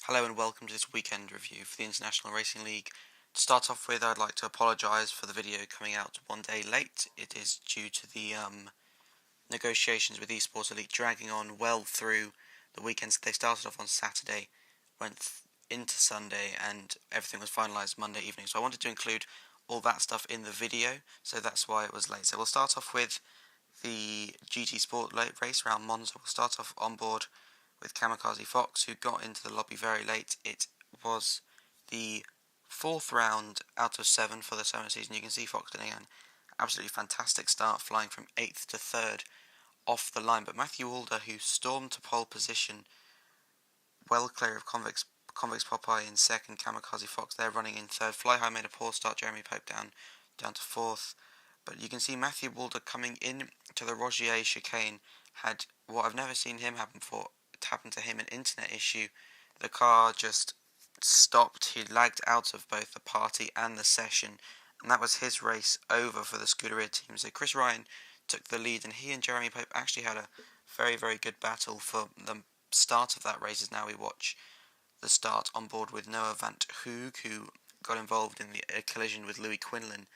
Hello and welcome to this weekend review for the International Racing League. To start off with, I'd like to apologise for the video coming out one day late. It is due to the negotiations with Esport Elite dragging on well through the weekends. They started off on Saturday, went into Sunday, and everything was finalised Monday evening. So I wanted to include all that stuff in the video, so that's why it was late. So we'll start off with the GT Sport race around Monza. We'll start off on board with Kamikaze Fox, who got into the lobby very late. It was the fourth round out of 7 for the summer season. You can see Fox getting an absolutely fantastic start, flying from 8th to 3rd off the line. But Matthew Walder, who stormed to pole position, well clear of Convicts Popeye in 2nd, Kamikaze Fox there running in 3rd. Fly High made a poor start, Jeremy Pope down to 4th. But you can see Matthew Walder coming in to the Rogier chicane had what I've never seen him happen before. Happened to him, an internet issue. The car just stopped. He lagged out of both the party and the session, and that was his race over for the Scuderia team. So Chris Ryan took the lead, and he and Jeremy Pope actually had a very, very good battle for the start of that race. As now we watch the start on board with Noah Van Hoog, who got involved in the collision with Louis Quinlan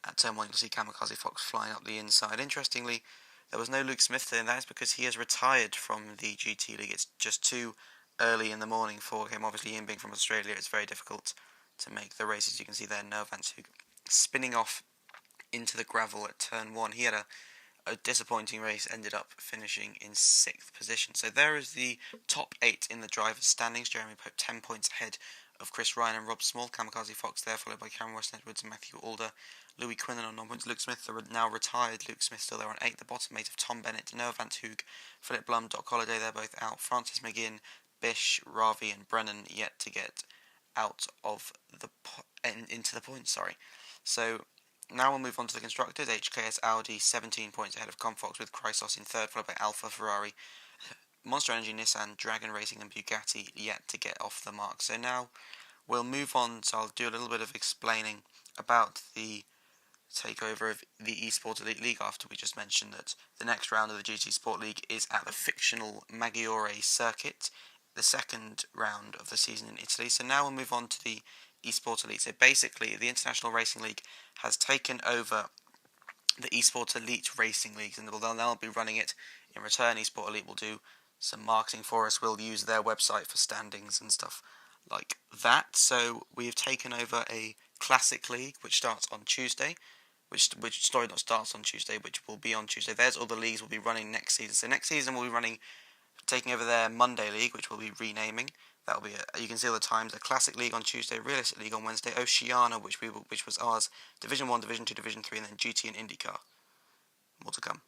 at turn 1. You'll see Kamikaze Fox flying up the inside. Interestingly, there was no Luke Smith there, and that is because he has retired from the GT League. It's just too early in the morning for him. Obviously, him being from Australia, it's very difficult to make the races. You can see there, Noah Van Hoog spinning off into the gravel at turn 1. He had a disappointing race, ended up finishing in 6th position. So there is the top 8 in the drivers' standings. Jeremy Pope 10 points ahead of Chris Ryan and Rob Small. Kamikaze Fox there, followed by Cameron Weston Edwards and Matthew Alder. Louis Quinlan on 9 points. Luke Smith, the now retired Luke Smith, still there on 8. The bottom 8 of Tom Bennett, Noah Van Hoog, Philip Blum, Doc Holliday, they're both out. Francis McGinn, Bish, Ravi and Brennan yet to get out of into the points, So now we'll move on to the constructors. HKS Audi 17 points ahead of Comfox with Chrysos in 3rd, followed by Alfa Ferrari, Monster Energy, Nissan, Dragon Racing and Bugatti yet to get off the mark. So now we'll move on, so I'll do a little bit of explaining about the takeover of the Esport Elite League after we just mentioned that the next round of the GT Sport League is at the fictional Maggiore circuit, the second round of the season in Italy. So now we'll move on to the Esport Elite. So basically, the International Racing League has taken over the Esport Elite Racing Leagues, and they'll be running it in return. Esport Elite will do some marketing for us. We'll use their website for standings and stuff like that. So we've taken over a Classic League, which starts on Tuesday. Which starts on Tuesday, which will be on Tuesday. There's all the leagues we'll be running next season. So next season we'll be taking over their Monday League, which we'll be renaming. That'll be you can see all the times: a Classic League on Tuesday, Realistic League on Wednesday, Oceania, which was ours, Division 1, Division 2, Division 3, and then GT and IndyCar. More to come.